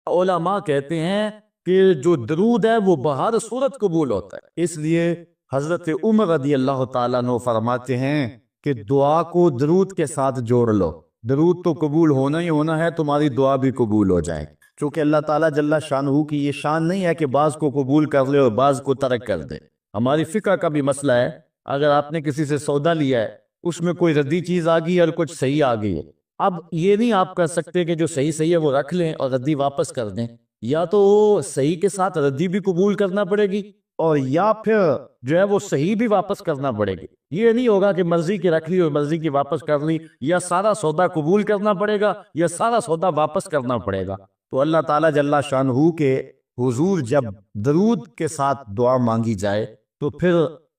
علماء کہتے ہیں کہ جو درود ہے وہ بہر صورت قبول ہوتا ہے، اس لیے حضرت عمر رضی اللہ تعالیٰ عنہ فرماتے ہیں کہ دعا کو درود کے ساتھ جوڑ لو، درود تو قبول ہونا ہی ہونا ہے، تمہاری دعا بھی قبول ہو جائے، چونکہ اللہ تعالیٰ جل شانہ کی یہ شان نہیں ہے کہ بعض کو قبول کر لے اور بعض کو ترک کر دے۔ ہماری فقہ کا بھی مسئلہ ہے، اگر آپ نے کسی سے سودا لیا ہے، اس میں کوئی ردی چیز آ گئی اور کچھ صحیح آ گئی ہے، اب یہ نہیں آپ کر سکتے کہ جو صحیح ہے وہ رکھ لیں اور ردی واپس کر دیں، یا تو وہ صحیح کے ساتھ ردی بھی قبول کرنا پڑے گی اور یا پھر جو ہے وہ صحیح بھی واپس کرنا پڑے گی۔ یہ نہیں ہوگا کہ مرضی کی رکھ لی اور مرضی کی واپس کر لی، یا سارا سودا قبول کرنا پڑے گا یا سارا سودا واپس کرنا پڑے گا۔ تو اللہ تعالیٰ جل شانہ کے حضور جب درود کے ساتھ دعا مانگی جائے تو پھر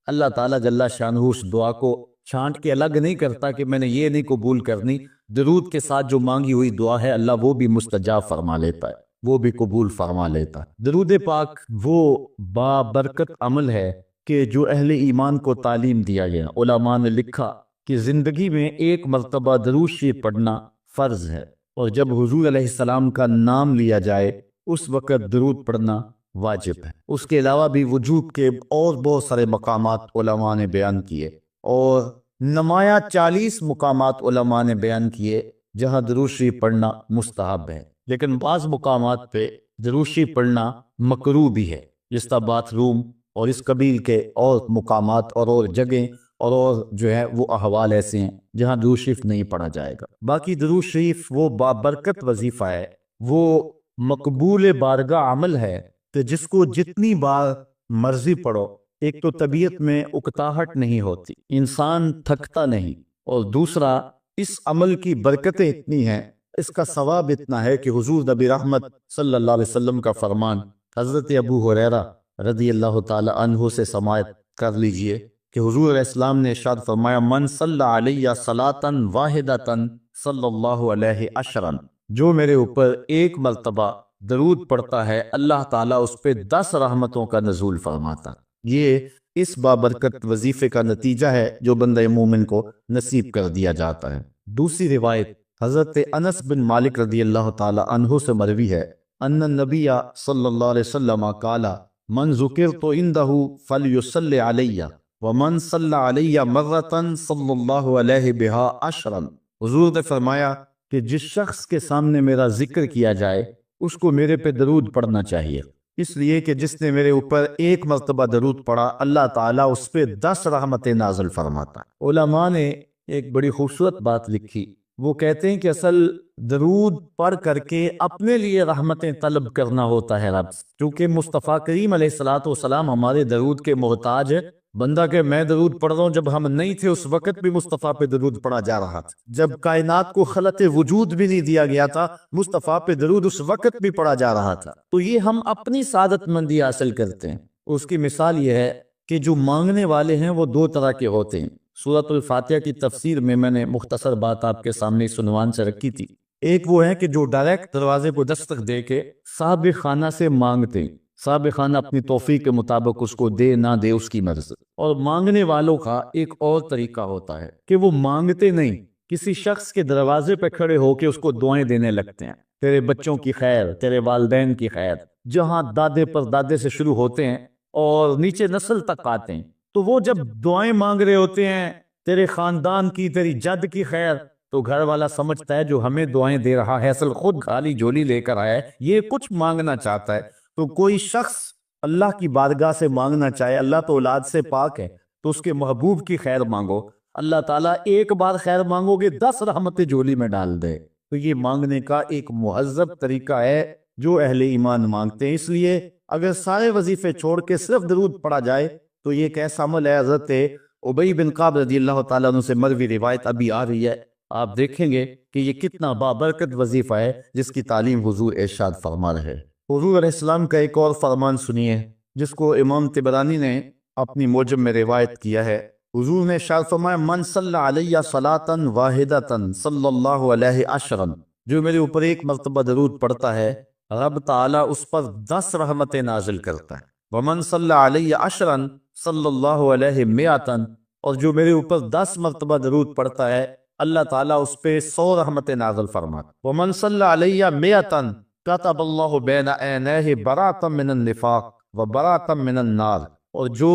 اللہ تعالیٰ جل شانہ اس دعا کو چھانٹ کے الگ نہیں کرتا کہ میں نے یہ نہیں قبول کرنی، درود کے ساتھ جو مانگی ہوئی دعا ہے اللہ وہ بھی مستجاب فرما لیتا ہے، وہ بھی قبول فرما لیتا ہے۔ درود پاک وہ بابرکت عمل ہے کہ جو اہل ایمان کو تعلیم دیا گیا۔ علماء نے لکھا کہ زندگی میں ایک مرتبہ درود شریف پڑھنا فرض ہے، اور جب حضور علیہ السلام کا نام لیا جائے اس وقت درود پڑھنا واجب ہے۔ اس کے علاوہ بھی وجوب کے اور بہت سارے مقامات علماء نے بیان کیے، اور نمایاں 40 مقامات علماء نے بیان کیے جہاں درود شریف پڑھنا مستحب ہے، لیکن بعض مقامات پہ درود شریف پڑھنا مکروہ بھی ہے، جس طرح باتھ روم اور اس قبیل کے اور مقامات اور جگہیں اور جو ہے وہ احوال ایسے ہیں جہاں درود شریف نہیں پڑھا جائے گا۔ باقی درود شریف وہ بابرکت وظیفہ ہے، وہ مقبول بارگاہ عمل ہے کہ جس کو جتنی بار مرضی پڑھو، ایک تو طبیعت میں اکتاہٹ نہیں ہوتی، انسان تھکتا نہیں، اور دوسرا اس عمل کی برکتیں اتنی ہیں، اس کا ثواب اتنا ہے کہ حضور نبی رحمت صلی اللہ علیہ وسلم کا فرمان حضرت ابو ہریرہ رضی اللہ تعالی عنہ سے سماعت کر لیجئے کہ حضور علیہ السلام نے ارشاد فرمایا من صلی علیہ صلاۃ واحدۃ صلی اللہ علیہ عشرا، جو میرے اوپر ایک مرتبہ درود پڑھتا ہے اللہ تعالیٰ اس پہ 10 رحمتوں کا نزول فرماتا۔ یہ اس بابرکت وظیفے کا نتیجہ ہے جو بندہ مومن کو نصیب کر دیا جاتا ہے۔ دوسری روایت حضرت انس بن مالک رضی اللہ تعالی عنہ سے مروی ہے ان النبی صلی اللہ علیہ وسلم قال من ذکرت عنده فلیصلی علی ومن صلی علی مرۃ صلی اللہ علیہ بہا عشرا، حضور نے فرمایا کہ جس شخص کے سامنے میرا ذکر کیا جائے اس کو میرے پہ درود پڑھنا چاہیے، اس لیے کہ جس نے میرے اوپر ایک مرتبہ درود پڑھا اللہ تعالیٰ اس پہ 10 رحمتیں نازل فرماتا۔ علماء نے ایک بڑی خوبصورت بات لکھی، وہ کہتے ہیں کہ اصل درود پڑھ کر کے اپنے لیے رحمتیں طلب کرنا ہوتا ہے رب، کیونکہ مصطفیٰ کریم علیہ السلام ہمارے درود کے محتاج ہے۔ بندہ کہ میں درود پڑھ رہا ہوں، جب ہم نہیں تھے اس وقت بھی مصطفیٰ پہ درود پڑھا جا رہا تھا، جب کائنات کو خلق وجود بھی نہیں دیا گیا تھا مصطفیٰ پہ درود اس وقت بھی پڑھا جا رہا تھا۔ تو یہ ہم اپنی سعادت مندی حاصل کرتے ہیں۔ اس کی مثال یہ ہے کہ جو مانگنے والے ہیں وہ 2 طرح کے ہوتے ہیں۔ سورۃ الفاتحہ کی تفسیر میں نے مختصر بات آپ کے سامنے اس عنوان سے رکھی تھی۔ ایک وہ ہے کہ جو ڈائریکٹ دروازے کو دستک دے کے صاحب خانہ سے مانگتے ہیں، صاحب خانہ اپنی توفیق کے مطابق اس کو دے نہ دے اس کی مرضی، اور مانگنے والوں کا ایک اور طریقہ ہوتا ہے کہ وہ مانگتے نہیں، کسی شخص کے دروازے پہ کھڑے ہو کے اس کو دعائیں دینے لگتے ہیں، تیرے بچوں کی خیر، تیرے والدین کی خیر، جہاں دادے پر دادے سے شروع ہوتے ہیں اور نیچے نسل تک آتے ہیں۔ تو وہ جب دعائیں مانگ رہے ہوتے ہیں تیرے خاندان کی، تیری جد کی خیر، تو گھر والا سمجھتا ہے جو ہمیں دعائیں دے رہا ہے اصل خود خالی جھولی لے کر آیا ہے، یہ کچھ مانگنا چاہتا ہے۔ تو کوئی شخص اللہ کی بارگاہ سے مانگنا چاہے، اللہ تو اولاد سے پاک ہے، تو اس کے محبوب کی خیر مانگو، اللہ تعالیٰ ایک بار خیر مانگو گے 10 رحمتیں جھولی میں ڈال دے۔ تو یہ مانگنے کا ایک مہذب طریقہ ہے جو اہل ایمان مانگتے ہیں۔ اس لیے اگر سارے وظیفے چھوڑ کے صرف درود پڑھا جائے تو یہ ایک ایسا عمل ہے۔ حضرت ابی بن کعب رضی اللہ تعالیٰ عنہ سے مروی روایت ابھی آ رہی ہے، آپ دیکھیں گے کہ یہ کتنا بابرکت وظیفہ ہے جس کی تعلیم حضور ارشاد فرما رہے۔ حضور علیہ السلام کا ایک اور فرمان سنیے جس کو امام طبرانی نے اپنی موجم میں روایت کیا ہے۔ حضور نے ارشاد فرمایا من صلی علیہ صلاۃ واحدۃ صلی اللہ علیہ عشرا، جو میرے اوپر ایک مرتبہ درود پڑھتا ہے رب تعالیٰ اس پر 10 رحمتیں نازل کرتا ہے۔ ومن صلی علیہ عشرا صلی اللہ علیہ مئۃ، اور جو میرے اوپر 10 مرتبہ درود پڑھتا ہے اللہ تعالیٰ اس پہ 100 رحمتیں نازل فرماتا۔ ومن صلی علیہ مئۃ، کتب اللہ بین عینیہ براۃ من النفاق و براۃ من النار، اور جو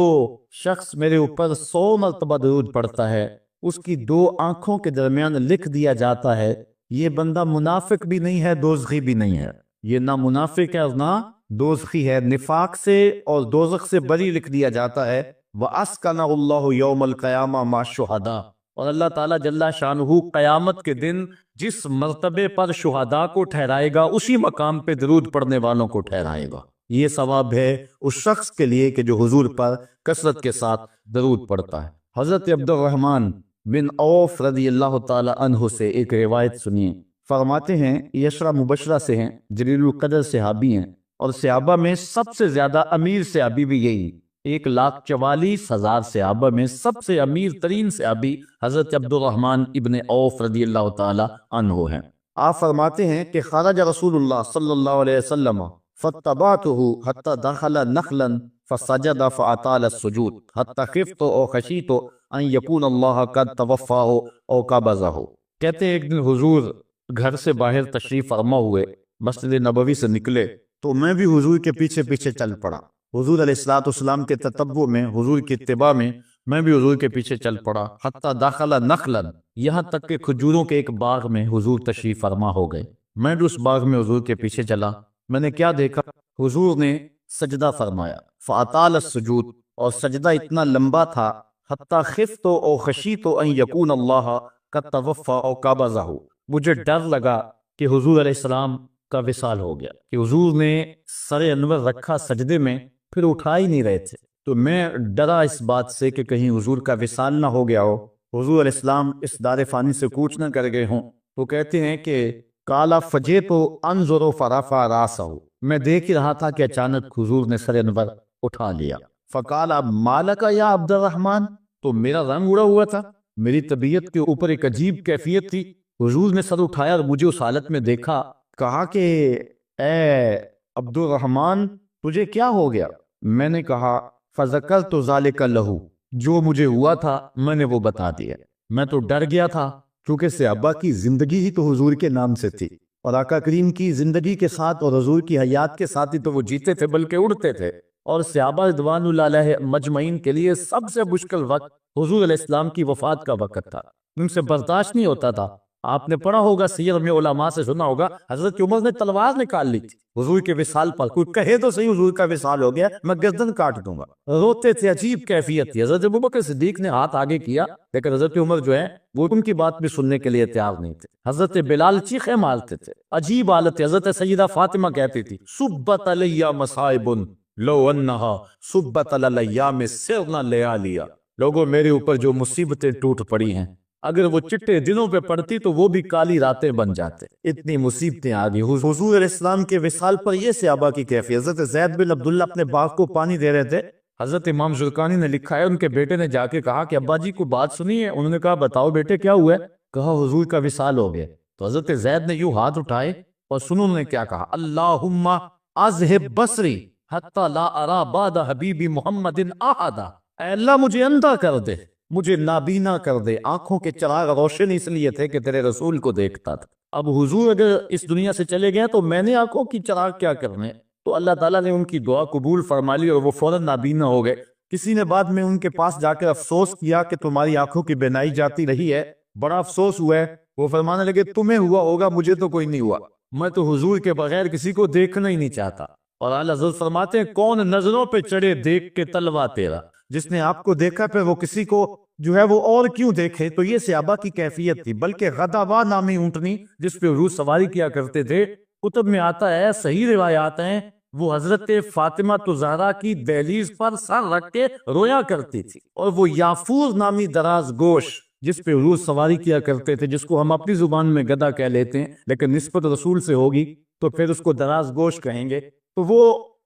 شخص میرے اوپر 100 مرتبہ درود پڑھتا ہے اس کی 2 آنکھوں کے درمیان لکھ دیا جاتا ہے یہ بندہ منافق بھی نہیں ہے، دوزخی بھی نہیں ہے، یہ نہ منافق ہے اور نہ دوزخی ہے، نفاق سے اور دوزخ سے بری لکھ دیا جاتا ہے۔ وَأَسْكَنَهُ اللَّهُ يَوْمَ الْقِيَامَةِ مَعَ الشُّهَدَاءِ، اور اللہ تعالیٰ جل شانہ قیامت کے دن جس مرتبے پر شہداء کو ٹھہرائے گا اسی مقام پہ درود پڑھنے والوں کو ٹھہرائے گا۔ یہ ثواب ہے اس شخص کے لیے کہ جو حضور پر کثرت کے ساتھ درود پڑھتا ہے۔ حضرت عبد الرحمن بن عوف رضی اللہ تعالی عنہ سے ایک روایت سنیے، فرماتے ہیں یہ عشرہ مبشرہ سے ہیں، جلیل القدر صحابی ہیں، اور صحابہ میں سب سے زیادہ امیر صحابی بھی یہی، 1,44,000 صحابہ میں سب سے امیر ترین صحابی حضرت عبد الرحمن ابن عوف رضی اللہ تعالی عنہ ہیں۔ آپ فرماتے ہیں کہ خرج رسول اللہ صلی اللہ علیہ وسلم فاتبعته حتى دخل نخلا فسجد فاطال السجود حتى خفت او خشیت ان يكون اللہ قد توفاه او قبضه۔ کہتے ہیں ایک دن حضور گھر سے باہر تشریف فرما ہوئے، مسجد نبوی سے نکلے تو میں بھی حضور کے پیچھے پیچھے چل پڑا، حضور علیہ الصلوۃ والسلام کے تتبع میں، حضور کی اتباع میں میں بھی حضور کے پیچھے چل پڑا، حتی داخل نخلا، یہاں تک کہ کھجوروں کے ایک باغ میں حضور تشریف فرما ہو گئے۔ میں بھی اس باغ میں حضور کے پیچھے چلا، میں نے کیا دیکھا، حضور نے سجدہ فرمایا، فاطال السجود، اور سجدہ اتنا لمبا تھا، حتی خفت او خشیت ان یکون اللہ قد توفی او قبضہ، مجھے ڈر لگا کہ حضور علیہ السلام کا وصال ہو گیا، کہ حضور نے سر انور رکھا سجدے میں پھر اٹھا ہی نہیں رہے تھے، تو میں ڈرا اس بات سے کہ کہیں حضور کا وصال نہ ہو گیا ہو، حضور علیہ السلام اس دار فانی سے کوچ نہ کر گئے ہوں۔ تو کہتے ہیں کہ کالا فجے تو انظر فرفع راسہ، میں دیکھ ہی رہا تھا کہ اچانک حضور نے سر انور اٹھا لیا۔ فقال مالک یا عبد الرحمن، تو میرا رنگ اڑا ہوا تھا، میری طبیعت کے اوپر ایک عجیب کیفیت تھی، حضور نے سر اٹھایا اور مجھے اس حالت میں دیکھا، کہا کہ اے عبد الرحمن تجھے کیا ہو گیا؟ میں نے کہا فذکرت ذالک لہ، جو مجھے ہوا تھا میں نے وہ بتا دیا، میں تو ڈر گیا تھا کیونکہ صحابہ کی زندگی ہی تو حضور کے نام سے تھی، اور آقا کریم کی زندگی کے ساتھ اور حضور کی حیات کے ساتھ ہی تو وہ جیتے تھے بلکہ اڑتے تھے، اور صحابہ رضوان اللہ علیہ مجمعین کے لیے سب سے مشکل وقت حضور علیہ السلام کی وفات کا وقت تھا، ان سے برداشت نہیں ہوتا تھا۔ آپ نے پڑھا ہوگا سیر میں، علماء سے سنا ہوگا، حضرت عمر نے تلوار نکال لی تھی حضور کے وصال پر، کوئی کہے تو صحیح حضور کا وصال ہو گیا میں گردن کاٹ دوں گا، روتے تھے، عجیب کیفیت تھی۔ حضرت ابوبکر صدیق نے ہاتھ آگے کیا لیکن حضرت عمر جو ہے وہ ان کی بات بھی سننے کے لیے تیار نہیں تھے، حضرت بلال چیخیں مارتے تھے، عجیب حالت تھی۔ حضرت سیدہ فاطمہ کہتی تھی صبت علی مصائب لو انہا صبت علی ایام سرنا لیالیا، لوگوں میرے اوپر جو مصیبتیں ٹوٹ پڑی ہیں اگر وہ چٹے دنوں پہ پڑتی تو وہ بھی کالی راتیں بن جاتے، اتنی مصیبتیں آ گئی۔ حضور علیہ السلام کے وصال پر یہ صحابہ کی کیفیت۔ حضرت زید بن عبداللہ اپنے باغ کو پانی دے رہے تھے، حضرت امام زرقانی نے لکھا ہے ان کے بیٹے نے جا کے کہا کہ ابا جی کو بات سنی ہے؟ انہوں نے کہا بتاؤ بیٹے کیا ہوا ہے؟ کہا حضور کا وصال ہو گیا۔ تو حضرت زید نے یوں ہاتھ اٹھائے اور سنو انہوں نے کیا کہا، اللہم اذہب بصری حتی لا ارا بعد حبیبی محمد احدا، اے اللہ مجھے اندھا کر دے، مجھے نابینا کر دے، آنکھوں کے چراغ روشن اس لیے تھے کہ تیرے رسول کو دیکھتا تھا، اب حضور اگر اس دنیا سے چلے گئے تو میں نے آنکھوں کی چراغ کیا کرنے؟ تو اللہ تعالیٰ نے ان کی دعا قبول فرما لی اور وہ فوراً نابینا ہو گئے۔ کسی نے بعد میں ان کے پاس جا کر افسوس کیا کہ تمہاری آنکھوں کی بینائی جاتی رہی ہے، بڑا افسوس ہوا ہے، وہ فرمانے لگے تمہیں ہوا ہوگا مجھے تو کوئی نہیں ہوا، میں تو حضور کے بغیر کسی کو دیکھنا ہی نہیں چاہتا۔ اور اعلیٰ حضرت فرماتے ہیں کون نظروں پہ چڑھے دیکھ کے تلوا تیرا، جس نے آپ کو دیکھا پھر وہ کسی کو جو ہے وہ اور کیوں دیکھے؟ تو یہ صحابہ کی کیفیت تھی۔ بلکہ غدابہ نامی اونٹنی جس پہ حضور سواری کیا کرتے تھے، کتب میں آتا ہے، صحیح روایات ہیں، وہ حضرت فاطمہ الزہرا کی دہلیز پر سر رکھ کے رویا کرتی تھی، اور وہ یافور نامی دراز گوش جس پہ حضور سواری کیا کرتے تھے، جس کو ہم اپنی زبان میں گدھا کہہ لیتے ہیں لیکن نسبت رسول سے ہوگی تو پھر اس کو دراز گوش کہیں گے، تو وہ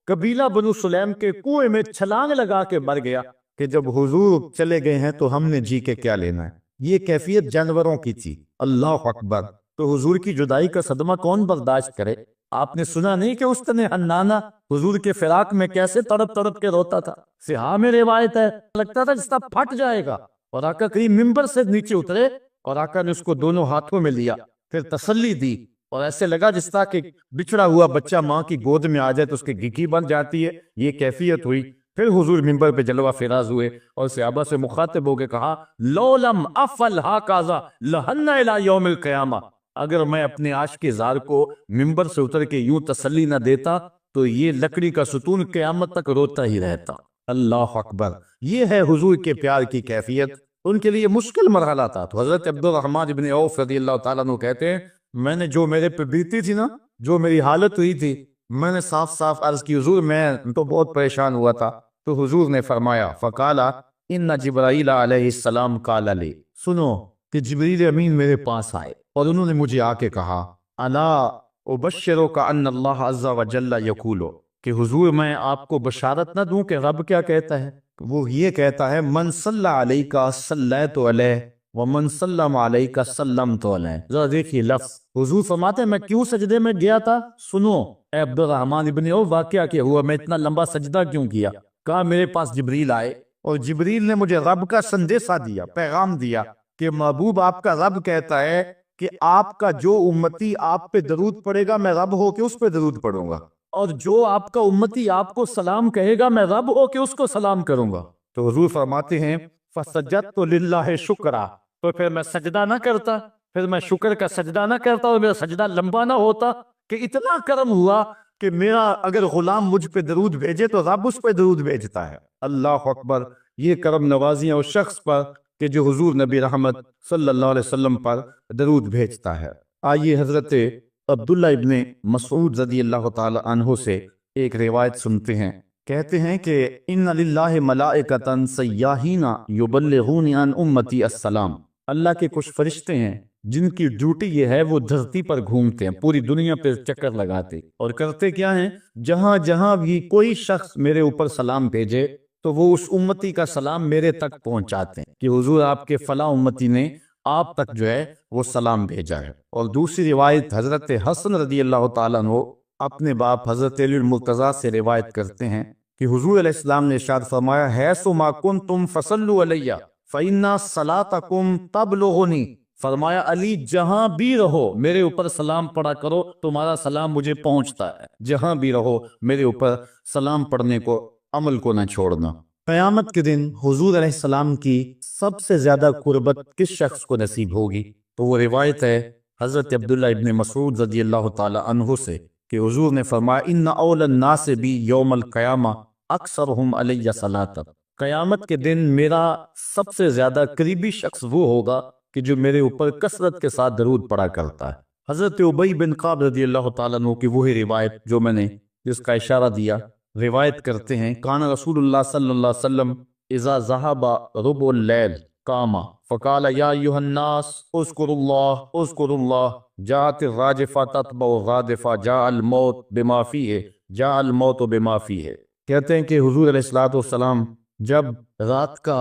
قبیلہ بنو سلیم کے کنویں میں چھلانگ لگا کے مر گیا کہ جب حضور چلے گئے ہیں تو ہم نے جی کے کیا لینا ہے۔ یہ کیفیت جانوروں کی تھی۔ اللہ اکبر۔ تو حضور کی جدائی کا صدمہ کون برداشت کرے؟ آپ نے سنا نہیں کہ اس نے حنانہ حضور کے فراق میں کیسے تڑپ تڑپ کے روتا تھا؟ صحاح میں روایت ہے، لگتا تھا جس طرح پھٹ جائے گا، اور آقا کریم ممبر سے نیچے اترے اور آقا نے اس کو دونوں ہاتھوں میں لیا، پھر تسلی دی اور ایسے لگا جس طرح کہ بچھڑا ہوا بچہ ماں کی گود میں آ جائے تو اس کی گیگی بن جاتی ہے، یہ کیفیت ہوئی۔ پھر حضور منبر پہ جلوہ فراز ہوئے اور صحابہ سے مخاطب ہو کے کہا لو لم افل ہاکازا لہن الی یوم القیامہ، اگر میں اپنے عاشق زار کو منبر سے اتر کے یوں تسلی نہ دیتا تو یہ لکڑی کا ستون قیامت تک روتا ہی رہتا۔ اللہ اکبر، یہ ہے حضور کے پیار کی کیفیت۔ ان کے لیے مشکل مرحلہ تھا تو حضرت عبد الرحمن بن عوف رضی اللہ تعالیٰ عنہ کہتے ہیں میں نے جو میرے پہ بیتی تھی نا، جو میری حالت ہوئی تھی، میں نے صاف صاف عرض کی حضور میں تو بہت پریشان ہوا تھا۔ تو حضور نے فرمایا فقالا ان جبرائیل علیہ السلام قال لی، سنو کہ جبریل امین میرے پاس آئے اور انہوں نے مجھے آ کے کہا الا ابشرک ان اللہ عز وجل یقول، کہ حضور میں آپ کو بشارت نہ دوں کہ رب کیا کہتا ہے؟ وہ یہ کہتا ہے من صلی علیک صلیت علیہ ومن سلم علیک سلمت علیہ۔ ذرا دیکھیے لفظ، حضور فرماتے ہیں میں کیوں سجدے میں گیا تھا؟ سنو اے عبد الرحمن ابن عوف، واقعہ کیا ہوا، میں اتنا لمبا سجدہ کیوں کیا؟ کہا میرے پاس جبریل آئے اور جبریل نے مجھے رب کا سندیسہ دیا، پیغام دیا کہ محبوب آپ کا رب کہتا ہے کہ آپ کا جو امتی آپ پہ درود پڑے گا میں رب ہو کے اس پہ درود پڑھوں گا، اور جو آپ کا امتی آپ کو سلام کہے گا میں رب ہو کے اس کو سلام کروں گا۔ تو حضور فرماتے ہیں فسجدت للہ شکرا، تو پھر میں سجدہ نہ کرتا، پھر میں شکر کا سجدہ نہ کرتا اور میرا سجدہ لمبا نہ ہوتا کہ اتنا کرم ہوا کہ میرا اگر غلام مجھ پہ درود بھیجے تو رب اس پہ درود بھیجتا ہے۔ اللہ اکبر، یہ کرم نوازیاں اس شخص پر کہ جو حضور نبی رحمت صلی اللہ علیہ وسلم پر درود بھیجتا ہے۔ آئیے حضرت عبداللہ ابن مسعود رضی اللہ تعالی عنہ سے ایک روایت سنتے ہیں۔ کہتے ہیں کہ ان للہ ملائکۃ سیاحین یبلغون عن امتی السلام، اللہ کے کچھ فرشتے ہیں جن کی ڈیوٹی یہ ہے وہ دھرتی پر گھومتے ہیں، پوری دنیا پہ چکر لگاتے، اور کرتے کیا ہیں؟ جہاں جہاں بھی کوئی شخص میرے اوپر سلام بھیجے تو وہ اس امتی کا سلام میرے تک پہنچاتے ہیں کہ حضور آپ کے فلاں امتی نے آپ تک جو ہے وہ سلام بھیجا ہے۔ اور دوسری روایت حضرت حسن رضی اللہ تعالیٰ عنہ اپنے باپ حضرت علی المرتضیٰ سے روایت کرتے ہیں کہ حضور علیہ السلام نے ارشاد فرمایا حیث ما کنتم فصلوا علیہ فإن صلاتکم تبلغنی، فرمایا علی جہاں بھی رہو میرے اوپر سلام پڑھا کرو، تمہارا سلام مجھے پہنچتا ہے، جہاں بھی رہو میرے اوپر سلام پڑھنے کو عمل کو نہ چھوڑنا۔ قیامت کے دن حضور علیہ السلام کی سب سے زیادہ قربت کس شخص کو نصیب ہوگی؟ تو وہ روایت ہے حضرت عبداللہ ابن مسعود رضی اللہ تعالی عنہ سے کہ حضور نے فرمایا ان اول الناس بی یوم القیامہ اکثرہم علی صلاۃ، قیامت کے دن میرا سب سے زیادہ قریبی شخص وہ ہوگا کہ جو میرے اوپر کثرت کے ساتھ درود پڑا کرتا ہے۔ حضرت ابی بن کعب رضی اللہ تعالیٰ عنہ کی وہی روایت جو میں نے جس کا اشارہ دیا، روایت کرتے ہیں کان رسول اللہ صلی اللہ علیہ وسلم اذا ذهب ربع اللیل قام فقال یا ایھا الناس اذکروا اللہ جاءت الراجفہ تتبع الرادفہ جاء الموت بما فیہ۔ کہتے ہیں کہ حضور علیہ الصلوۃ والسلام جب رات کا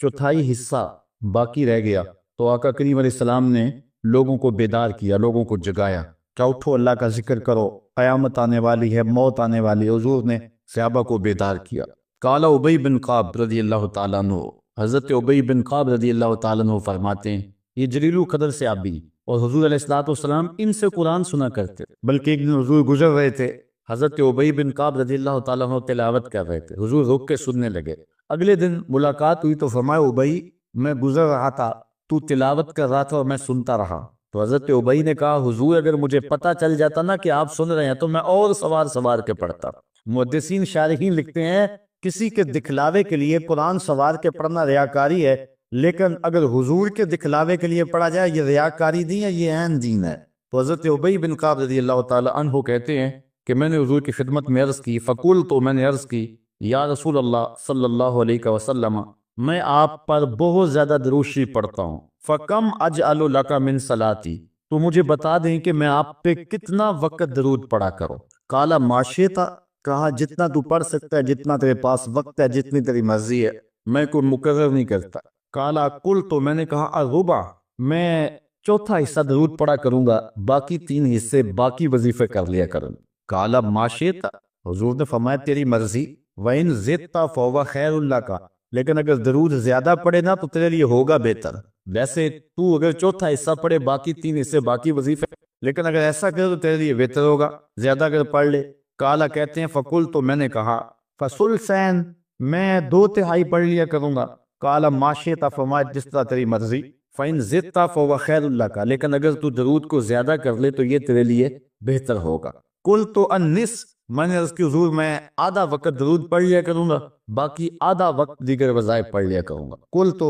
چوتھائی حصہ باقی رہ گیا تو آقا کریم علیہ السلام نے لوگوں کو بیدار کیا، لوگوں کو جگایا کہ اٹھو اللہ کا ذکر کرو، قیامت آنے والی ہے، موت آنے والی ہے۔ حضور نے صحابہ کو بیدار کیا۔ قال ابی بن کعب رضی اللہ تعالیٰ عنہ، حضرت ابی بن کعب رضی اللہ تعالیٰ عنہ فرماتے ہیں یہ جلیل القدر سے آبی اور حضور علیہ الصلوۃ والسلام ان سے قرآن سنا کرتے، بلکہ ایک دن حضور گزر رہے تھے، حضرت ابی بن کعب رضی اللہ تعالیٰ عنہ تلاوت کر رہے تھے، حضور رک کے سننے لگے۔ اگلے دن ملاقات ہوئی تو فرمایا ابی میں گزر رہا تھا، تو تلاوت کر رہا تھا اور میں سنتا رہا۔ تو حضرت ابی نے کہا حضور اگر مجھے پتہ چل جاتا نا کہ آپ سن رہے ہیں تو میں اور سوار کے پڑھتا۔ محدثین شارحین لکھتے ہیں کسی کے دکھلاوے کے لیے قرآن سوار کے پڑھنا ریاکاری ہے، لیکن اگر حضور کے دکھلاوے کے لیے پڑھا جائے یہ ریاکاری نہیں ہے، یہ عین دین ہے۔ تو حضرت ابی بن کعب رضی اللہ تعالی عنہ کہتے ہیں کہ میں نے حضور کی خدمت میں عرض کی، فقول تو میں نے عرض کی یا رسول اللہ صلی اللہ علیہ وسلم میں آپ پر بہت زیادہ درود شریف پڑھتا ہوں، فکم اجعل لک من صلاتی، تو مجھے بتا دیں کہ میں آپ پہ کتنا وقت درود پڑھا کروں۔ قال ما شئت، کہا جتنا تو پڑھ سکتا ہے، جتنا تیرے پاس وقت ہے، جتنی تیری مرضی ہے، میں کوئی مقرر نہیں کرتا۔ قال قل، تو میں نے کہا الربع، میں چوتھا حصہ درود پڑھا کروں گا، باقی 3 حصے باقی وظیفے کر لیا کروں۔ قال ما شئت، حضور نے فرمایا تیری مرضی، وَإِن زِدْتَ فَهُوَ خَيْرٌ لَكَ، لیکن اگر درود زیادہ پڑھے نا تو تیرے لیے ہوگا بہتر۔ ویسے تو اگر چوتھا حصہ پڑھے باقی 3 حصے باقی وظیفے، لیکن اگر ایسا کرے تو تیرے لیے بہتر ہوگا، زیادہ اگر پڑھ لے۔ کالا کہتے ہیں فقل، تو میں نے کہا فثلثین، میں 2/3 پڑھ لیا کروں گا۔ کالا ما شئت، فرمایا جس طرح تیری مرضی۔ فإن زدت فهو خیر لک، لیکن اگر تو درود کو زیادہ کر لے تو یہ تیرے لیے بہتر ہوگا۔ قلت النصف، میں نے عرض کی حضور میں آدھا وقت درود پڑھ لیا کروں گا، باقی آدھا وقت دیگر وظائف پڑھ لیا کروں گا۔ قلت،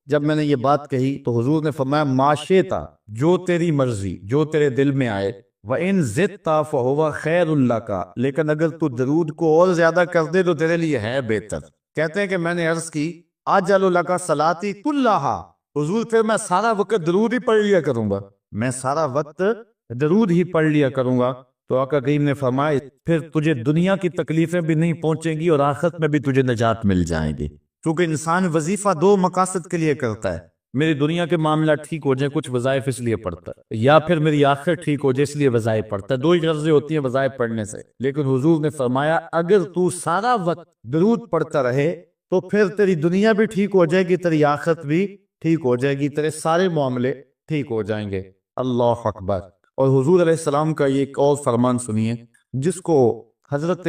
جب میں نے یہ بات کہی تو حضور نے فرمایا ما شئت، جو تیری مرضی، جو تیرے دل میں آئے۔ وَإِن زِدْتَ فَهُوَ خَيْرٌ لَكَ، لیکن اگر تو درود کو اور زیادہ کر دے تو تیرے لیے ہے بہتر۔ کہتے ہیں کہ میں نے عرض کی اجعل لک صلاتی کلھا، حضور پھر میں سارا وقت درود ہی پڑھ لیا کروں گا، میں سارا وقت درود ہی پڑھ لیا کروں گا۔ تو آقا کریم نے فرمایا پھر تجھے دنیا کی تکلیفیں بھی نہیں پہنچیں گی اور آخرت میں بھی تجھے نجات مل جائیں گی، کیونکہ انسان وظیفہ 2 مقاصد کے لیے کرتا ہے، میری دنیا کے معاملہ ٹھیک ہو جائے، کچھ وظائف اس لیے پڑھتا ہے، یا پھر میری آخرت ٹھیک ہو جائے اس لیے وظائف پڑھتا ہے۔ 2 ہی غرضیں ہوتی ہیں وظائف پڑھنے سے۔ لیکن حضور نے فرمایا اگر تو سارا وقت درود پڑھتا رہے تو پھر تیری دنیا بھی ٹھیک ہو جائے گی، تیری آخرت بھی ٹھیک ہو جائے گی، تیرے سارے معاملے ٹھیک ہو جائیں گے۔ اللہ اکبر۔ اور حضور علیہ السلام کا یہ ایک اور فرمان سنیے جس کو حضرت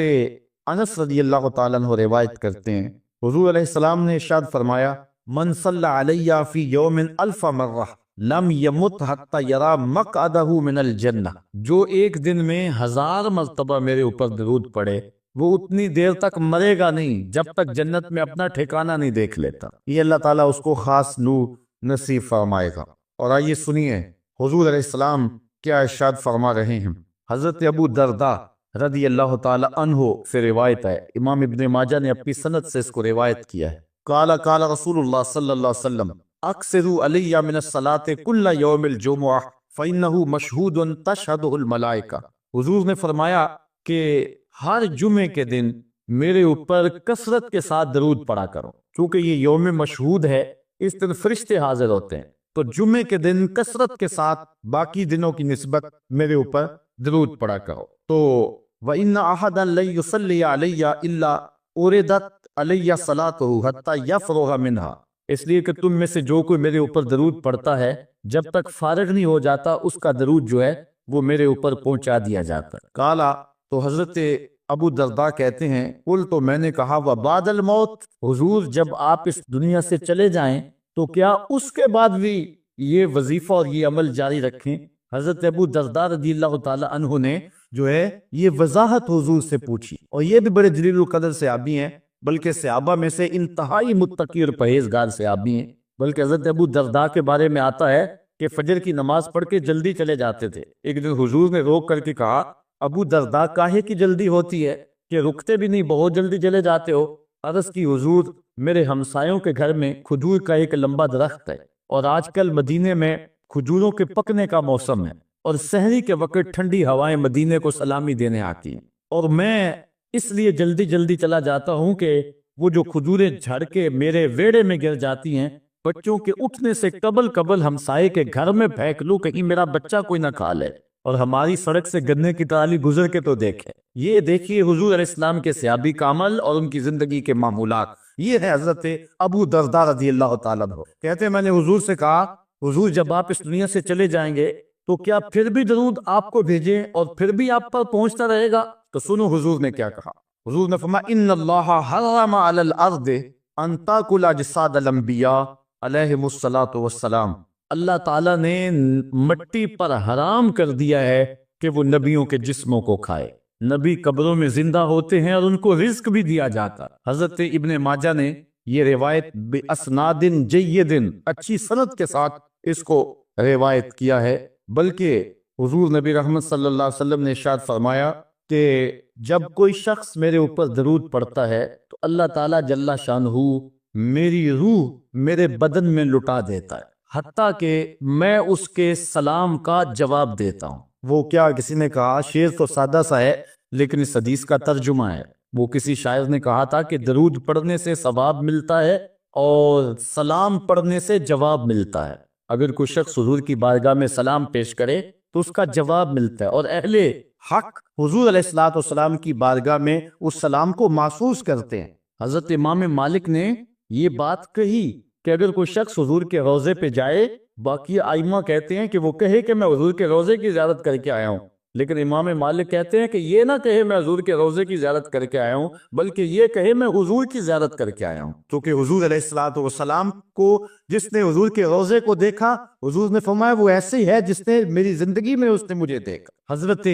انس رضی اللہ تعالیٰ عنہ روایت کرتے ہیں۔ حضور علیہ السلام نے ارشاد فرمایا من صلی علی فی یوم 1000 مرہ لم یمت حتی یرا مقعدہ من الجنہ، جو ایک دن میں 1000 مرتبہ میرے اوپر درود پڑے وہ اتنی دیر تک مرے گا نہیں جب تک جنت میں اپنا ٹھکانہ نہیں دیکھ لیتا۔ یہ اللہ تعالیٰ اس کو خاص نور نصیب فرمائے گا۔ اور آئیے سنیے حضور علیہ السلام کیا ارشاد فرما رہے ہیں۔ حضرت ابو درداء رضی اللہ تعالی عنہ سے روایت ہے، امام ابن ماجہ نے اپنی سند سے اس کو روایت کیا ہے۔ قال رسول اللہ صلی اللہ علیہ وسلم اکثروا علی من الصلاة کل یوم الجمعہ فإنہ مشہود تشہدہ الملائکہ، حضور نے فرمایا کہ ہر جمعے کے دن میرے اوپر کثرت کے ساتھ درود پڑھا کرو، کیونکہ یہ یوم مشہود ہے، اس دن فرشتے حاضر ہوتے ہیں، تو جمعے کے دن کثرت کے ساتھ باقی دنوں کی نسبت میرے اوپر درود پڑھا کرو۔ تو وَإِنَّ أَحَدًا لَن يُصَلِّيَ عَلَيَّ إِلَّا أُرِدَتْ عَلَيَّ صَلَاتُهُ حَتَّى يَفْرُغَ مِنْهَا، اس لیے کہ تم میں سے جو کوئی میرے اوپر درود پڑھتا ہے جب تک فارغ نہیں ہو جاتا اس کا درود جو ہے وہ میرے اوپر پہنچا دیا جاتا ہے۔ کالا، تو حضرت ابو درداء کہتے ہیں قل، تو میں نے کہا وبعد الموت، حضور جب آپ اس دنیا سے چلے جائیں تو کیا اس کے بعد بھی یہ وظیفہ اور یہ عمل جاری رکھیں؟ حضرت ابو درداء رضی اللہ تعالی عنہ نے جو ہے یہ وضاحت حضور سے پوچھی، اور یہ بھی بڑے جلیل القدر صحابی ہیں، بلکہ صحابہ میں سے انتہائی متقی اور پرہیزگار صحابی ہیں۔ بلکہ حضرت ابو درداء کے بارے میں آتا ہے کہ فجر کی نماز پڑھ کے جلدی چلے جاتے تھے۔ ایک دن حضور نے روک کر کے کہا ابو درداء کاہے کی جلدی ہوتی ہے کہ رکتے بھی نہیں، بہت جلدی چلے جاتے ہو؟ عرض کی حضور میرے ہمسایوں کے گھر میں کھجور کا ایک لمبا درخت ہے، اور آج کل مدینے میں کھجوروں کے پکنے کا موسم ہے، اور سحری کے وقت ٹھنڈی ہوائیں مدینے کو سلامی دینے آتی ہیں، اور میں اس لیے جلدی جلدی چلا جاتا ہوں کہ وہ جو کھجوریں جھڑ کے میرے ویڑے میں گر جاتی ہیں بچوں کے اٹھنے سے قبل ہمسائے کے گھر میں پھینک لوں کہیں میرا بچہ کوئی نہ کھا لے، اور ہماری سڑک سے گنے کی ٹرالی گزر کے تو دیکھے۔ یہ دیکھیے حضور علیہ السلام کے صحابی کا عمل اور ان کی زندگی کے معمولات۔ یہ ہے حضرت ابو درداء رضی اللہ تعالیٰ عنہ، کہتے ہیں میں نے حضور سے کہا حضور جب آپ اس دنیا سے چلے جائیں گے تو کیا پھر بھی درود آپ کو بھیجیں اور پھر بھی آپ پر پہنچتا رہے گا؟ تو سنو حضور نے کیا کہا۔ حضور نے فرمایا ان اللہ حرم علی الارض ان تاکل اجساد الانبیاء علیہم الصلاۃ والسلام، اللہ تعالیٰ نے مٹی پر حرام کر دیا ہے کہ وہ نبیوں کے جسموں کو کھائے۔ نبی قبروں میں زندہ ہوتے ہیں اور ان کو رزق بھی دیا جاتا۔ حضرت ابن ماجہ نے یہ روایت باسناد جید، اچھی سند کے ساتھ اس کو روایت کیا ہے، بلکہ حضور نبی رحمت صلی اللہ علیہ وسلم نے ارشاد فرمایا کہ جب کوئی شخص میرے اوپر درود پڑھتا ہے تو اللہ تعالیٰ جل شانہ میری روح میرے بدن میں لٹا دیتا ہے، حتیٰ کہ میں اس کے سلام کا جواب دیتا ہوں۔ وہ کیا، کسی نے کہا شعر تو سادہ سا ہے لیکن اس حدیث کا ترجمہ ہے۔ وہ کسی شاعر نے کہا تھا کہ درود پڑھنے سے ثواب ملتا ہے اور سلام پڑھنے سے جواب ملتا ہے۔ اگر کوئی شخص حضور کی بارگاہ میں سلام پیش کرے تو اس کا جواب ملتا ہے، اور اہل حق حضور علیہ الصلوۃ والسلام کی بارگاہ میں اس سلام کو محسوس کرتے ہیں۔ حضرت امام مالک نے یہ بات کہی کہ اگر کوئی شخص حضور کے روضے پہ جائے باقی آئمہ کہتے ہیں کہ وہ کہے کہ میں حضور کے روزے کی زیارت کر کے آیا ہوں، لیکن امام مالک کہتے ہیں کہ یہ نہ کہے میں حضور کے روزے کی زیارت کر کے آیا ہوں، بلکہ یہ کہے میں حضور کی زیارت کر کے آیا ہوں، کیونکہ حضور علیہ الصلوۃ والسلام کو جس نے حضور کے روزے کو دیکھا، حضور نے فرمایا وہ ایسے ہی ہے جس نے میری زندگی میں اس نے مجھے دیکھا۔ حضرت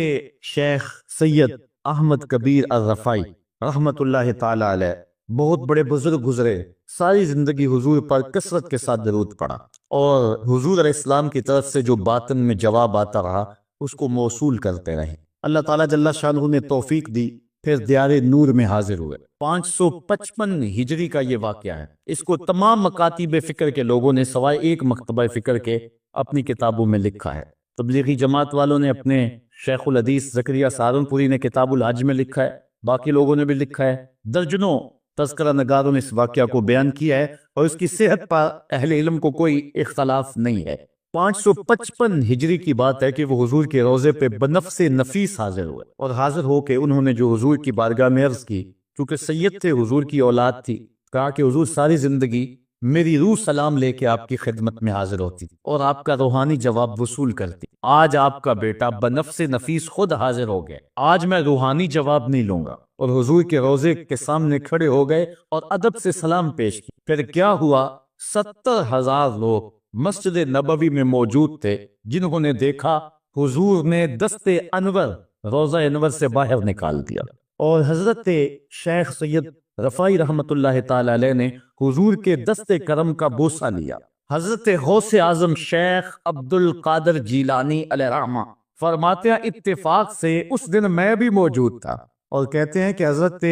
شیخ سید احمد کبیر الرفاعی رحمت اللہ تعالی علیہ بہت بڑے بزرگ گزرے، ساری زندگی حضور پر کثرت کے ساتھ درود پڑھا، اور حضور علیہ السلام کی طرف سے جو باطن میں جواب آتا رہا اس کو موصول کرتے رہے۔ اللہ تعالیٰ جل شانہ نے توفیق دی، پھر دیار نور میں حاضر ہوئے۔ 555 ہجری کا یہ واقعہ ہے۔ اس کو تمام مکاتب فکر کے لوگوں نے سوائے ایک مکتبہ فکر کے اپنی کتابوں میں لکھا ہے۔ تبلیغی جماعت والوں نے اپنے شیخ الحدیث زکریا سہارنپوری نے کتاب الحج میں لکھا ہے، باقی لوگوں نے بھی لکھا ہے، درجنوں تذکرہ نگاروں نے اس واقعہ کو بیان کیا ہے، اور اس کی صحت پر اہل علم کو کوئی اختلاف نہیں ہے۔ 555 ہجری کی بات ہے کہ وہ حضور کے روزے پہ بنفس نفیس حاضر ہوئے، اور حاضر ہو کے انہوں نے جو حضور کی بارگاہ میں عرض کی، چونکہ سید تھے، حضور کی اولاد تھی، کہا کہ حضور ساری زندگی میری روح سلام لے کے آپ کی خدمت میں حاضر ہوتی اور آپ کا روحانی جواب وصول کرتی، آج آپ کا بیٹا بنفس نفیس خود حاضر ہو گئے، آج میں روحانی جواب نہیں لوں گا، اور حضور کے روزے کے سامنے کھڑے ہو گئے اور ادب سے سلام پیش کی۔ پھر کیا ہوا، 70,000 لوگ مسجد نبوی میں موجود تھے جنہوں نے دیکھا حضور نے دست انور روزہ انور سے باہر نکال دیا، اور حضرت شیخ سید رفاعی رحمت اللہ تعالی علیہ نے حضور کے دست کرم کا بوسہ لیا۔ حضرت غوث اعظم شیخ عبد القادر جیلانی علیہ رحمہ فرماتے ہیں اتفاق سے اس دن میں بھی موجود تھا، اور کہتے ہیں کہ حضرت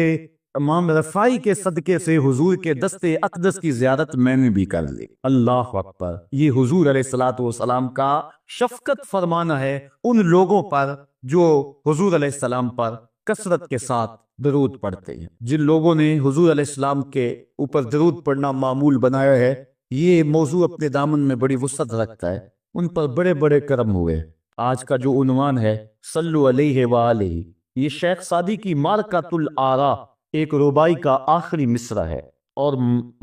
امام رفاعی کے صدقے سے حضور کے دست اقدس کی زیارت میں نے بھی کر لی۔ اللہ اکبر! یہ حضور علیہ الصلوۃ والسلام کا شفقت فرمانا ہے ان لوگوں پر جو حضور علیہ السلام پر کثرت کے ساتھ درود پڑھتے ہیں۔ جن لوگوں نے حضور علیہ السلام کے اوپر درود پڑھنا معمول بنایا ہے، یہ موضوع اپنے دامن میں بڑی وسعت رکھتا ہے، ان پر بڑے بڑے کرم ہوئے۔ آج کا جو عنوان ہے صلو علیہ وآلہ، یہ شیخ سعدی کی مارکۃ الآراء ایک ربائی کا آخری مصرع ہے، اور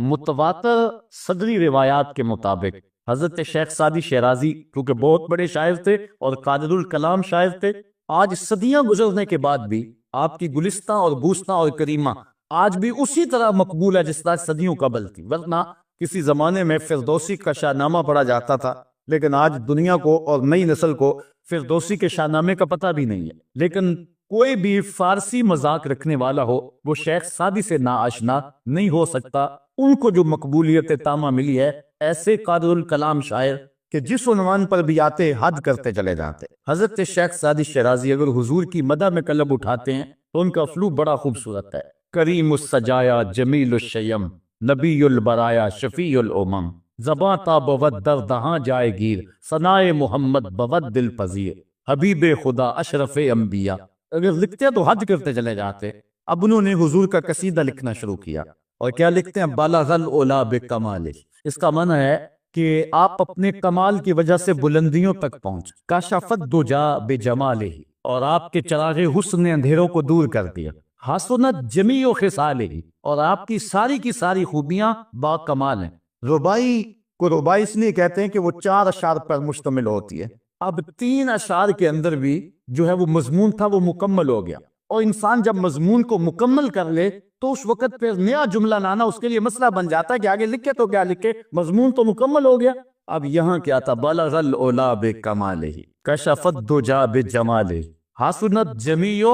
متواتر صدری روایات کے مطابق حضرت شیخ سعدی شیرازی کیونکہ بہت بڑے شاعر تھے اور قادر الکلام شاعر تھے، آج صدیاں گزرنے کے بعد بھی آپ کی گلستہ اور بوستہ اور کریمہ آج بھی اسی طرح مقبول ہے جس طرح صدیوں قبل تھی، ورنہ کسی زمانے میں فردوسی کا شاہ نامہ پڑھا جاتا تھا، لیکن آج دنیا کو اور نئی نسل کو فردوسی کے شاہ نامے کا پتہ بھی نہیں ہے۔ لیکن کوئی بھی فارسی مذاق رکھنے والا ہو وہ شیخ سعدی سے ناآشنا نہیں ہو سکتا۔ ان کو جو مقبولیت تامہ ملی ہے، ایسے قادر الکلام شاعر کہ جس عنوان پر بھی آتے حد کرتے چلے جاتے۔ حضرت شیخ سعدی شیرازی اگر حضور کی مدح میں قلم اٹھاتے ہیں تو ان کا اسلوب بڑا خوبصورت ہے۔ کریم السجایا جمیل الشیم نبی البرایا شفیع الامم، زباں تا بود در دہاں جائے گیر ثنائے محمد بود دل پذیر، حبیب خدا اشرف انبیاء۔ اگر لکھتے تو حد کرتے چلے جاتے۔ اب انہوں نے حضور کا قصیدہ لکھنا شروع کیا، اور کیا لکھتے ہیں؟ بالغ العلا بکمالہ، اس کا معنی ہے کہ آپ اپنے کمال کی وجہ سے بلندیوں تک پہنچ، کاشفت دجا بجمالہ، اور آپ کے چراغ حسن نے اندھیروں کو دور کر دیا، حسنت جمیع خصالہ، اور آپ کی ساری خوبیاں با کمال ہیں۔ ربائی کو ربائی اس لیے کہتے ہیں کہ وہ 4 اشعار پر مشتمل ہوتی ہے۔ اب 3 اشعار کے اندر بھی جو ہے وہ مضمون تھا وہ مکمل ہو گیا، اور انسان جب مضمون کو مکمل کر لے تو اس وقت پھر نیا جملہ لانا اس کے لیے مسئلہ بن جاتا ہے کہ آگے لکھے تو کیا لکھے، مضمون تو مکمل ہو گیا۔ اب یہاں کیا تھا؟ بالغ العلا بکمالہ کشفت دجا بجمالہ حسنت جمیع۔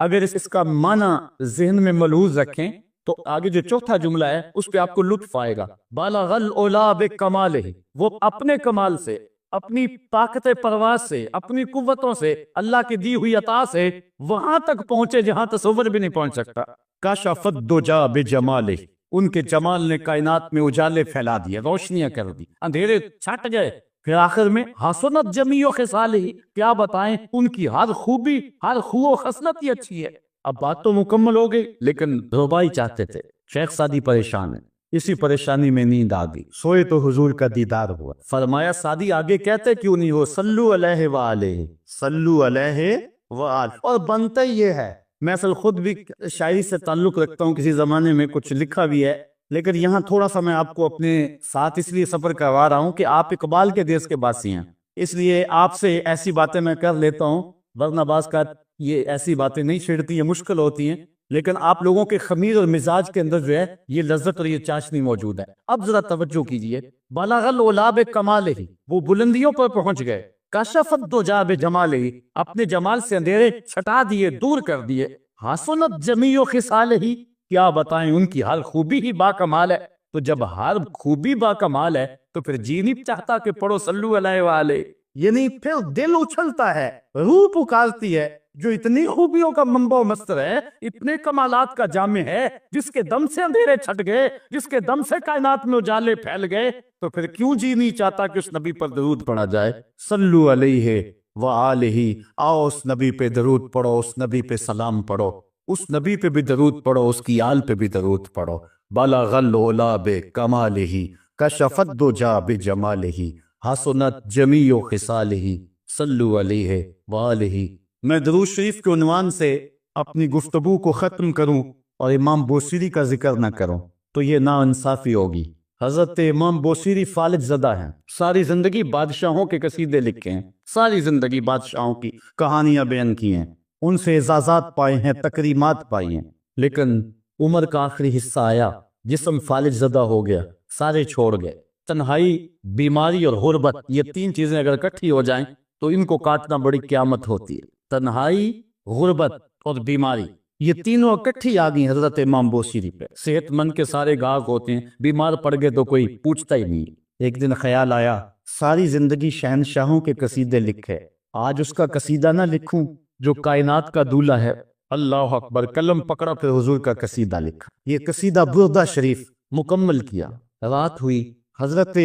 اگر اس کا معنی ذہن میں ملحوظ رکھیں تو آگے جو چوتھا جملہ ہے اس پہ آپ کو لطف آئے گا۔ بالغ العلا بکمالہ، وہ اپنے کمال سے، اپنی طاقت پرواز سے، اپنی قوتوں سے، اللہ کی دی ہوئی عطا سے وہاں تک پہنچے جہاں تصور بھی نہیں پہنچ سکتا۔ کشفت دجا بجمالہ، ان کے جمال نے کائنات میں اجالے پھیلا دیے، روشنیاں کر دی، اندھیرے چھٹ گئے۔ پھر آخر میں حسنت جمیع خصالہ، کیا بتائیں، ان کی ہر خوبی، ہر خو و خصلت ہی اچھی ہے۔ اب بات تو مکمل ہو گئی، لیکن ربائی چاہتے تھے، شیخ سعدی پریشان ہے، اسی پریشانی میں نیند آ گئی، سوئے تو حضور کا دیدار ہوا۔ فرمایا سعدی آگے کہتے کیوں نہیں ہو، صلو علیہ وآلہ، صلو علیہ وآلہ، اور بنتا یہ ہے۔ میں اصل خود بھی شاعری سے تعلق رکھتا ہوں، کسی زمانے میں کچھ لکھا بھی ہے، لیکن یہاں تھوڑا سا میں آپ کو اپنے ساتھ اس لیے سفر کروا رہا ہوں کہ آپ اقبال کے دیس کے باسی ہیں، اس لیے آپ سے ایسی باتیں میں کر لیتا ہوں، ورنہ بعض کا یہ ایسی باتیں نہیں چھڑتی، یہ مشکل ہوتی ہیں، لیکن آپ لوگوں کے خمیر اور مزاج کے اندر جو ہے یہ لذت اور یہ چاشنی موجود ہے۔ اب ذرا توجہ کیجئے، بلغ العلا بکمالہ، وہ بلندیوں پر پہنچ گئے، کشف الدجی بجمالہ، اپنے جمال سے اندھیرے چھٹا دیے، دور کر دیے، حسنت جمیع خصالہ، کیا بتائیں ان کی ہر خوبی ہی با کمال ہے۔ تو جب ہر خوبی با کمال ہے تو پھر جی نہیں چاہتا کہ پڑھو صلو علیہ وآلہ، یعنی پھر دل اچھلتا ہے، روح پکارتی ہے، جو اتنی خوبیوں کا منبع و مصدر ہے، اتنے کمالات کا جامع ہے، جس کے دم سے اندھیرے چھٹ گئے، جس کے دم سے کائنات میں اجالے پھیل گئے، تو پھر کیوں جی نہیں چاہتا کہ اس نبی پر درود پڑھا جائے؟ صلو علیہ وآلہ، آؤ اس نبی پہ درود پڑھو، اس نبی پہ سلام پڑھو، اس نبی پہ بھی درود پڑھو، اس کی آل پہ بھی درود پڑھو۔ بلغ العلا بکمالہ، کشف الدجی بجمالہ، حسنت جمیع خصالہ، صلو علیہ وآلہ۔ میں درود شریف کے عنوان سے اپنی گفتگو کو ختم کروں اور امام بوصیری کا ذکر نہ کروں تو یہ ناانصافی ہوگی۔ حضرت امام بوصیری فالج زدہ ہیں، ساری زندگی بادشاہوں کے قصیدے لکھے ہیں، ساری زندگی بادشاہوں کی کہانیاں بیان کی ہیں، ان سے اعزازات پائے ہیں، تکریمات پائی ہیں، لیکن عمر کا آخری حصہ آیا، جسم فالج زدہ ہو گیا، سارے چھوڑ گئے۔ تنہائی، بیماری اور غربت، یہ تین چیزیں اگر اکٹھی ہو جائیں تو ان کو کاٹنا بڑی قیامت ہوتی ہے۔ تنہائی، غربت اور بیماری، یہ تینوں اکٹھی آ گئی حضرت امام بوصیری پہ۔ صحت مند کے سارے گاہک ہوتے ہیں، بیمار پڑ گئے تو کوئی پوچھتا ہی نہیں۔ ایک دن خیال آیا، ساری زندگی شہنشاہوں کے قصیدے لکھے، آج اس کا قصیدہ نہ لکھوں جو کائنات کا دولہ ہے۔ اللہ اکبر، قلم پکڑا، پھر حضور کا قصیدہ لکھا۔ یہ قصیدہ بردہ شریف مکمل کیا۔ رات ہوئی، حضرت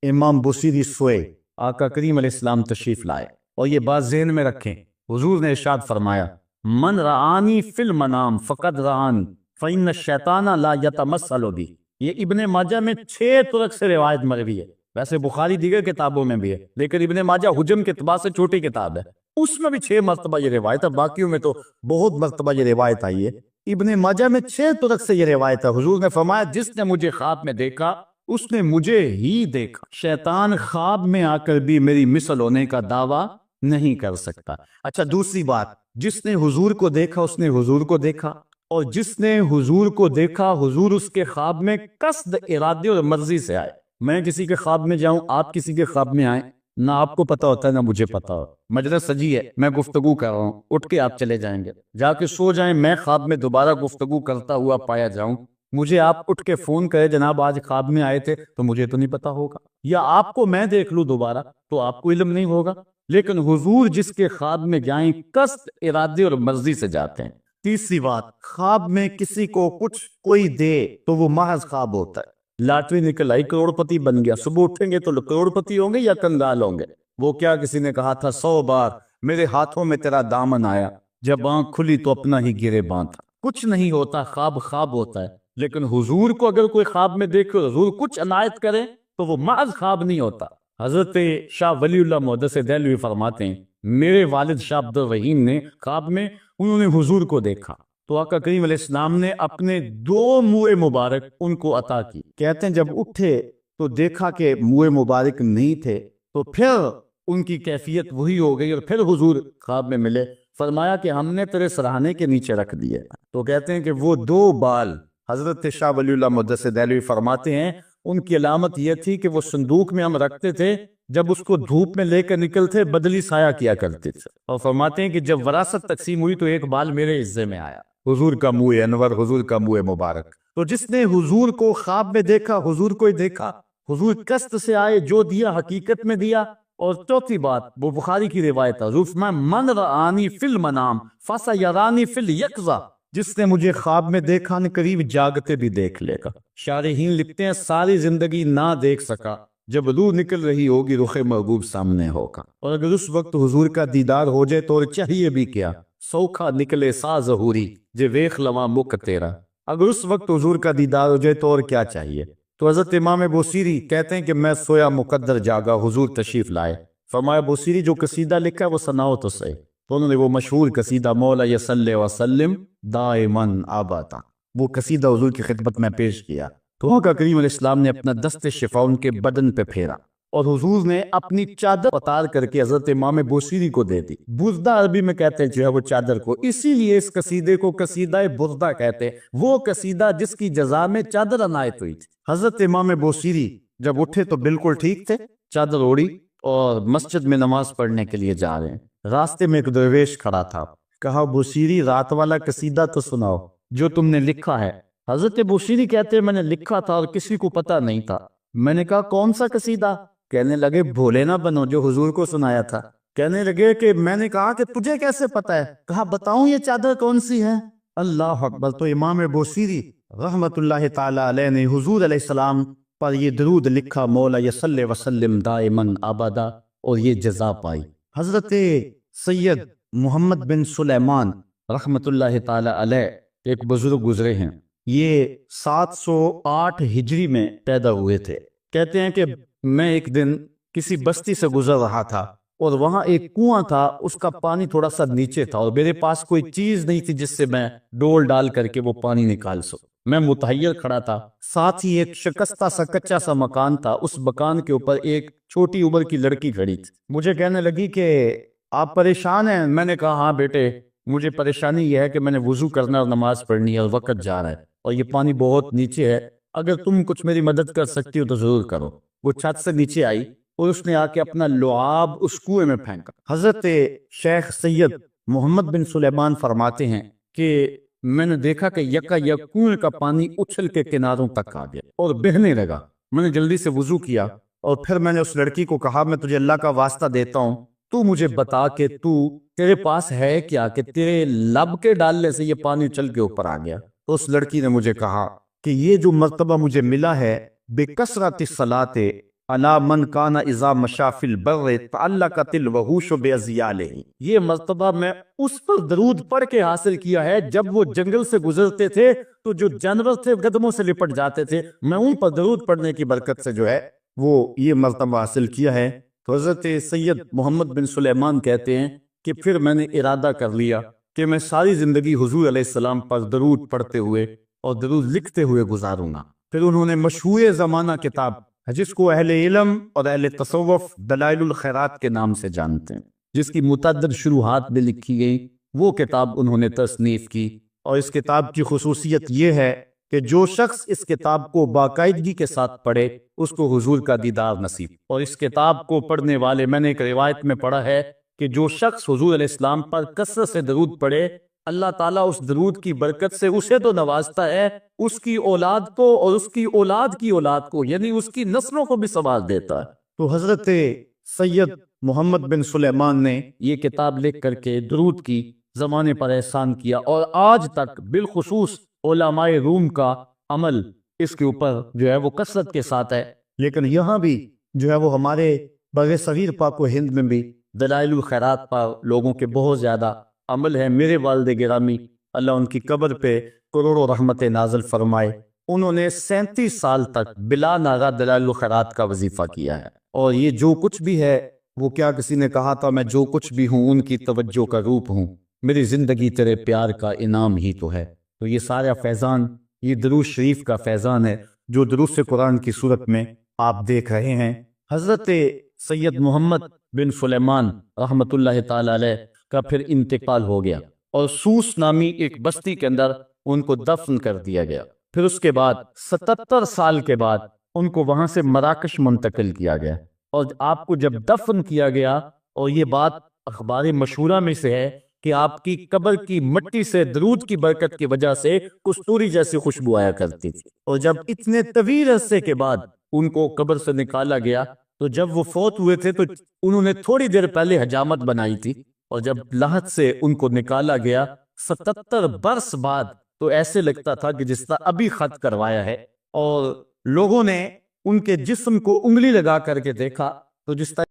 امام بوصیری سوئے، آقا کریم علیہ السلام تشریف لائے، اور یہ بات ذہن میں رکھیں، حضور نے ارشاد فرمایا، من رآنی فی المنام فقد رآنی فإن الشیطان لا یتمثل بی۔ یہ ابن ماجہ میں 6 طرق سے روایت مروی ہے، ویسے بخاری دیگر کتابوں میں بھی ہے، لیکن ابن ماجہ حجم کے اعتبار سے چھوٹی کتاب ہے، اس میں بھی 6 مرتبہ یہ روایت ہے، باقیوں میں تو بہت مرتبہ یہ روایت آئی ہے۔ ابن ماجہ میں 6 طرق سے یہ روایت ہے۔ حضور نے فرمایا، جس نے مجھے خواب میں دیکھا اس نے مجھے ہی دیکھا، شیطان خواب میں آ کر بھی میری مثل ہونے کا دعویٰ نہیں کر سکتا۔ اچھا، دوسری بات، جس نے حضور کو دیکھا اس نے حضور کو دیکھا، اور جس نے حضور کو دیکھا حضور اس کے خواب میں قصد، ارادے اور مرضی سے آئے۔ میں کسی کے خواب میں جاؤں، آپ کسی کے خواب میں آئیں، نہ آپ کو پتا ہوتا ہے نہ مجھے پتا ہو، مجلس سجی ہے، میں گفتگو کر رہا ہوں، اٹھ کے آپ چلے جائیں گے، جا کے سو جائیں، میں خواب میں دوبارہ گفتگو کرتا ہوا پایا جاؤں، مجھے آپ اٹھ کے فون کرے، جناب آج خواب میں آئے تھے، تو مجھے تو نہیں پتا ہوگا، یا آپ کو میں دیکھ لوں دوبارہ تو آپ کو علم نہیں ہوگا، لیکن حضور جس کے خواب میں جائیں قصد، ارادے اور مرضی سے جاتے ہیں۔ تیسری بات، خواب میں کسی کو کچھ کوئی دے تو وہ محض خواب ہوتا ہے۔ لاٹری نکل آئی، کروڑ پتی بن گیا، صبح اٹھیں گے تو کروڑ پتی ہوں گے یا کنگال ہوں گے؟ وہ کیا کسی نے کہا تھا 100 بار میرے ہاتھوں میں تیرا دامن آیا، جب آنکھ کھلی تو اپنا ہی گرے باندھا۔ کچھ نہیں ہوتا، خواب خواب ہوتا ہے، لیکن حضور کو اگر کوئی خواب میں دیکھے، حضور کچھ عنایت کرے تو وہ محض خواب نہیں ہوتا۔ حضرت شاہ ولی اللہ محدث دہلوی فرماتے ہیں، میرے والد شاہ عبد الرحیم نے خواب میں انہوں نے حضور کو دیکھا تو آقا کریم علیہ السلام نے اپنے 2 منہ مبارک ان کو عطا کی۔ کہتے ہیں جب اٹھے تو دیکھا کہ منہ مبارک نہیں تھے، تو پھر ان کی کیفیت وہی ہو گئی، اور پھر حضور خواب میں ملے، فرمایا کہ ہم نے تیرے سرہانے کے نیچے رکھ دیے۔ تو کہتے ہیں کہ وہ 2 بال حضرت شاہ ولی اللہ محدث دہلوی فرماتے ہیں ان کی علامت یہ تھی کہ وہ صندوق میں ہم رکھتے تھے، جب اس کو دھوپ میں لے کر نکلتے بدلی سایہ کیا کرتے تھے، اور فرماتے ہیں کہ جب وراثت تقسیم ہوئی تو ایک بال میرے حصے میں آیا، حضور کا منہ انور، حضور کا منہ مبارک۔ تو جس نے حضور کو خواب میں دیکھا حضور کو ہی دیکھا، حضور قصد سے آئے، جو دیا حقیقت میں دیا۔ اور چوتھی بات، وہ بخاری کی روایت ہے، حضور فرمایا، من رآنی فی المنام فسیرانی فی الیقظہ، جس نے مجھے خواب میں دیکھا نہ قریب جاگتے بھی دیکھ لے گا۔ شارحین لکھتے ہیں ساری زندگی نہ دیکھ سکا، جب روح نکل رہی ہوگی رخ محبوب سامنے ہوگا، اور اگر اس وقت حضور کا دیدار ہو جائے تو چاہیے بھی کیا، سوکھا نکلے سا ظہوری جے ویخ لواں مک تیرا، اگر اس وقت حضور کا دیدار ہو جائے تو اور کیا چاہیے۔ تو حضرت امام بوصیری کہتے ہیں کہ میں سویا مقدر جاگا، حضور تشریف لائے۔ فرمایا بوصیری جو قصیدہ لکھا ہے وہ سناؤ تو صحیح، تو انہوں نے وہ مشہور قصیدہ مولا یصلی وسلم دائماً ابدا، وہ قصیدہ حضور کی خدمت میں پیش کیا۔ تو آقا کریم علیہ السلام نے اپنا دست شفا ان کے بدن پہ پھیرا اور حضور نے اپنی چادر اتار کر کے حضرت امام بوصیری کو دے دی۔ بردہ عربی میں کہتے ہیں جو ہے وہ چادر کو، اسی لیے اس قصیدے کو قصیدہ بردہ کہتے ہیں، وہ قصیدہ جس کی جزا میں چادر عنایت ہوئی تھی۔ حضرت امام بوصیری جب اٹھے تو بالکل ٹھیک تھے، چادر اوڑی اور مسجد میں نماز پڑھنے کے لیے جا رہے ہیں۔ راستے میں ایک درویش کھڑا تھا، کہا بوصیری رات والا قصیدہ تو سناؤ جو تم نے لکھا ہے۔ حضرت بوصیری کہتے ہیں میں نے لکھا تھا اور کسی کو پتہ نہیں تھا۔ میں نے کہا کون سا قصیدہ؟ کہنے لگے بھولے نہ بنو جو حضور کو سنایا تھا۔ کہنے لگے کہ میں نے کہا کہ تجھے کیسے پتہ ہے؟ کہا بتاؤں یہ چادر کون سی ہے؟ اللہ اکبر! تو امام بوصیری رحمت اللہ تعالی علیہ نے حضور علیہ السلام پر یہ درود لکھا، مولا یصلی وسلم دائماً ابدا، اور یہ جزا پائی۔ حضرت سید محمد بن سلیمان رحمت اللہ تعالی علیہ ایک بزرگ گزرے ہیں، یہ 708 ہجری میں پیدا ہوئے تھے۔ کہتے ہیں کہ میں ایک دن کسی بستی سے گزر رہا تھا اور وہاں ایک کنواں تھا، اس کا پانی تھوڑا سا نیچے تھا اور میرے پاس کوئی چیز نہیں تھی جس سے میں ڈول ڈال کر کے وہ پانی نکال سکوں۔ میں متحیر کھڑا تھا، ساتھ ہی ایک شکستہ سا کچا سا مکان تھا، اس مکان کے اوپر ایک چھوٹی عمر کی لڑکی کھڑی تھی۔ مجھے کہنے لگی کہ آپ پریشان ہیں؟ میں نے کہا ہاں بیٹے، مجھے پریشانی یہ ہے کہ میں نے وضو کرنا اور نماز پڑھنی ہے اور وقت جا رہا ہے اور یہ پانی بہت نیچے ہے، اگر تم کچھ میری مدد کر سکتی ہو تو ضرور کرو۔ وہ چھت سے نیچے آئی اور اس نے آ کے اپنا لعاب اس کنویں میں پھینکا۔ حضرت شیخ سید محمد بن سلیمان فرماتے ہیں کہ میں نے دیکھا کہ یکا یک کنویں کا پانی اچھل کے کناروں تک آ گیا اور بہنے لگا۔ میں نے جلدی سے وضو کیا اور پھر میں نے اس لڑکی کو کہا میں تجھے اللہ کا واسطہ دیتا ہوں، تو مجھے بتا کہ تیرے پاس ہے کیا کہ تیرے لب کے ڈالنے سے یہ پانی اچھل کے اوپر آ گیا؟ تو اس لڑکی نے مجھے کہا کہ یہ جو مرتبہ مجھے ملا ہے بکثرت الصلاۃ علی من کان اذا مشى فی البر تعلقت الوحوش باذیالہ، یہ مرتبہ میں اس پر درود پڑھ کے حاصل کیا ہے جب وہ جنگل سے گزرتے تھے تو جو جانور تھے قدموں سے لپٹ جاتے تھے، میں ان پر درود پڑھنے کی برکت سے جو ہے وہ یہ مرتبہ حاصل کیا ہے۔ تو حضرت سید محمد بن سلیمان کہتے ہیں کہ پھر میں نے ارادہ کر لیا کہ میں ساری زندگی حضور علیہ السلام پر درود پڑھتے ہوئے اور درود لکھتے ہوئے گزاروں گا۔ پھر انہوں نے مشہور زمانہ کتاب جس کو اہل علم اور اہل تصوف دلائل الخیرات کے نام سے جانتے ہیں، جس کی متعدد شروحات بھی لکھی گئی، وہ کتاب انہوں نے تصنیف کی۔ اور اس کتاب کی خصوصیت یہ ہے کہ جو شخص اس کتاب کو باقاعدگی کے ساتھ پڑھے اس کو حضور کا دیدار نصیب۔ اور اس کتاب کو پڑھنے والے، میں نے ایک روایت میں پڑھا ہے کہ جو شخص حضور علیہ السلام پر کثرت سے درود پڑھے، اللہ تعالیٰ اس درود کی برکت سے اسے تو نوازتا ہے، اس کی اولاد کو اور اس کی اولاد کی اولاد کو، یعنی اس کی نسلوں کو بھی سنوار دیتا ہے۔ تو حضرت سید محمد بن سلیمان نے یہ کتاب لکھ کر کے درود کی زمانے پر احسان کیا، اور آج تک بالخصوص علماء روم کا عمل اس کے اوپر جو ہے وہ کثرت کے ساتھ ہے۔ لیکن یہاں بھی جو ہے وہ ہمارے بر صغیر پاک و ہند میں بھی دلائل الخیرات پر لوگوں کے بہت زیادہ عمل ہے۔ میرے والد گرامی اللہ ان کی قبر پہ کروڑوں رحمت نازل فرمائے، انہوں نے 37 سال تک بلا ناغہ دلائل الخیرات کا وظیفہ کیا ہے، اور یہ جو کچھ بھی ہے وہ کیا کسی نے کہا تھا میں جو کچھ بھی ہوں ان کی توجہ کا روپ ہوں، میری زندگی تیرے پیار کا انعام ہی تو ہے۔ تو یہ سارا فیضان یہ درود شریف کا فیضان ہے جو دروس قرآن کی صورت میں آپ دیکھ رہے ہیں۔ حضرت سید محمد بن سلیمان رحمت اللہ تعالی علیہ کا پھر انتقال ہو گیا اور سوس نامی ایک بستی کے اندر ان کو دفن کر دیا گیا۔ پھر اس کے بعد 77 سال کے بعد ان کو وہاں سے مراکش منتقل کیا گیا، اور آپ کو جب دفن کیا گیا، اور یہ بات اخبار مشہورہ میں سے ہے کہ آپ کی قبر کی مٹی سے درود کی برکت کی وجہ سے کستوری جیسی خوشبو آیا کرتی تھی، اور جب اتنے طویل عرصے کے بعد ان کو قبر سے نکالا گیا تو جب وہ فوت ہوئے تھے تو انہوں نے تھوڑی دیر پہلے حجامت بنائی تھی، اور جب لحد سے ان کو نکالا گیا 77 برس بعد تو ایسے لگتا تھا کہ جس طرح ابھی خط کروایا ہے، اور لوگوں نے ان کے جسم کو انگلی لگا کر کے دیکھا تو جس طرح